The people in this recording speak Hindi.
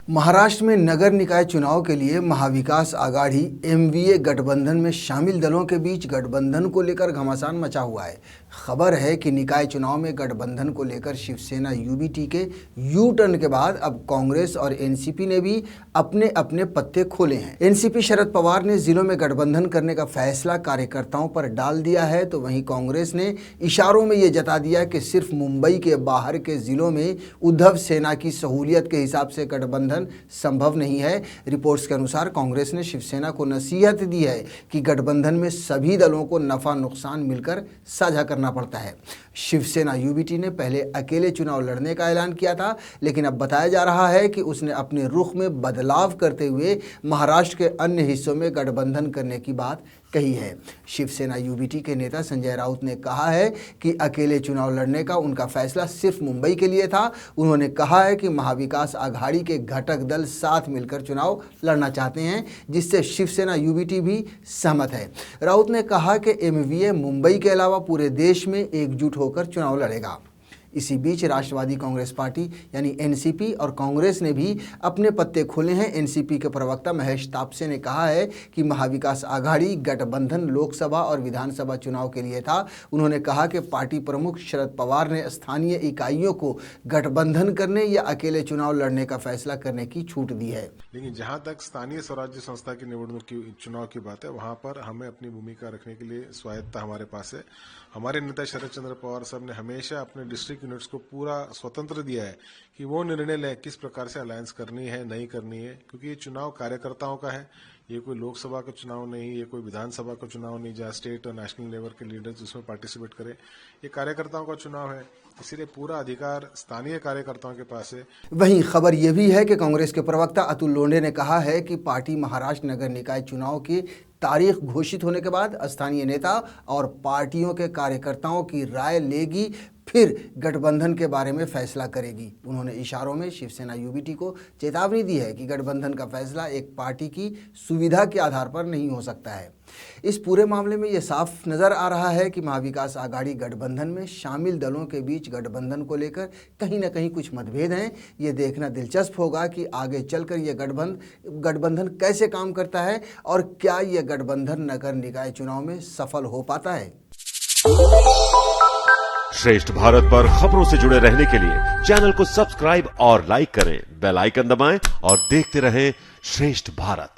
महाराष्ट्र में नगर निकाय चुनाव के लिए महाविकास आघाड़ी एमवीए गठबंधन में शामिल दलों के बीच गठबंधन को लेकर घमासान मचा हुआ है। खबर है कि निकाय चुनाव में गठबंधन को लेकर शिवसेना यूबीटी के यू टर्न के बाद अब कांग्रेस और एनसीपी ने भी अपने अपने पत्ते खोले हैं। एनसीपी शरद पवार ने जिलों में गठबंधन करने का फैसला कार्यकर्ताओं पर डाल दिया है, तो वहीं कांग्रेस ने इशारों में ये जता दिया कि सिर्फ मुंबई के बाहर के जिलों में उद्धव सेना की सहूलियत के हिसाब से गठबंधन संभव नहीं है। रिपोर्ट्स के अनुसार कांग्रेस ने शिवसेना को नसीहत दी है कि गठबंधन में सभी दलों को नफा नुकसान मिलकर साझा करना पड़ता है। शिवसेना यूबीटी ने पहले अकेले चुनाव लड़ने का ऐलान किया था, लेकिन अब बताया जा रहा है कि उसने अपने रुख में बदलाव करते हुए महाराष्ट्र के अन्य हिस्सों में गठबंधन करने की बात कही है। शिवसेना यूबीटी के नेता संजय राउत ने कहा है कि अकेले चुनाव लड़ने का उनका फैसला सिर्फ मुंबई के लिए था। उन्होंने कहा है कि महाविकास आघाड़ी के घटक दल साथ मिलकर चुनाव लड़ना चाहते हैं, जिससे शिवसेना यूबीटी भी सहमत है। राउत ने कहा कि एमवीए मुंबई के अलावा पूरे देश में एकजुट होकर चुनाव लड़ेगा। इसी बीच राष्ट्रवादी कांग्रेस पार्टी यानी एनसीपी और कांग्रेस ने भी अपने पत्ते खोले हैं। एनसीपी के प्रवक्ता महेश तापसे ने कहा है कि महाविकास आघाड़ी गठबंधन लोकसभा और विधानसभा चुनाव के लिए था। उन्होंने कहा कि पार्टी प्रमुख शरद पवार ने स्थानीय इकाइयों को गठबंधन करने या अकेले चुनाव लड़ने का फैसला करने की छूट दी है। लेकिन जहां तक स्थानीय स्वराज्य संस्था की निवडणूक की चुनाव की बात है, वहां पर हमें अपनी भूमिका रखने के लिए स्वायत्ता हमारे पास है। हमारे नेता शरद चंद्र पवार साहब ने हमेशा अपने डिस्ट्रिक्ट यूनिट्स को पूरा स्वतंत्र दिया है कि वो निर्णय लें किस प्रकार से अलायंस करनी है नहीं करनी है, क्योंकि ये चुनाव कार्यकर्ताओं का है। ये कोई लोकसभा का चुनाव नहीं, ये कोई विधानसभा का चुनाव नहीं जहाँ स्टेट और नेशनल लेवल के लीडर्स उसमें पार्टिसिपेट करें। ये कार्यकर्ताओं का चुनाव है, इसीलिए पूरा अधिकार स्थानीय कार्यकर्ताओं के पास है। वहीं खबर यह भी है कि कांग्रेस के प्रवक्ता अतुल लोंढे ने कहा है कि पार्टी महाराष्ट्र नगर निकाय चुनाव की तारीख घोषित होने के बाद स्थानीय नेता और पार्टियों के कार्यकर्ताओं की राय लेगी, फिर गठबंधन के बारे में फैसला करेगी। उन्होंने इशारों में शिवसेना यूबीटी को चेतावनी दी है कि गठबंधन का फैसला एक पार्टी की सुविधा के आधार पर नहीं हो सकता है। इस पूरे मामले में यह साफ नजर आ रहा है कि महाविकास आघाड़ी गठबंधन में शामिल दलों के बीच गठबंधन को लेकर कहीं ना कहीं कुछ मतभेद हैं। ये देखना दिलचस्प होगा कि आगे चलकर यह गठबंधन कैसे काम करता है और क्या यह गठबंधन नगर निकाय चुनाव में सफल हो पाता है। श्रेष्ठ भारत पर खबरों से जुड़े रहने के लिए चैनल को सब्सक्राइब और लाइक करें, बेल आइकन दबाएं और देखते रहें श्रेष्ठ भारत।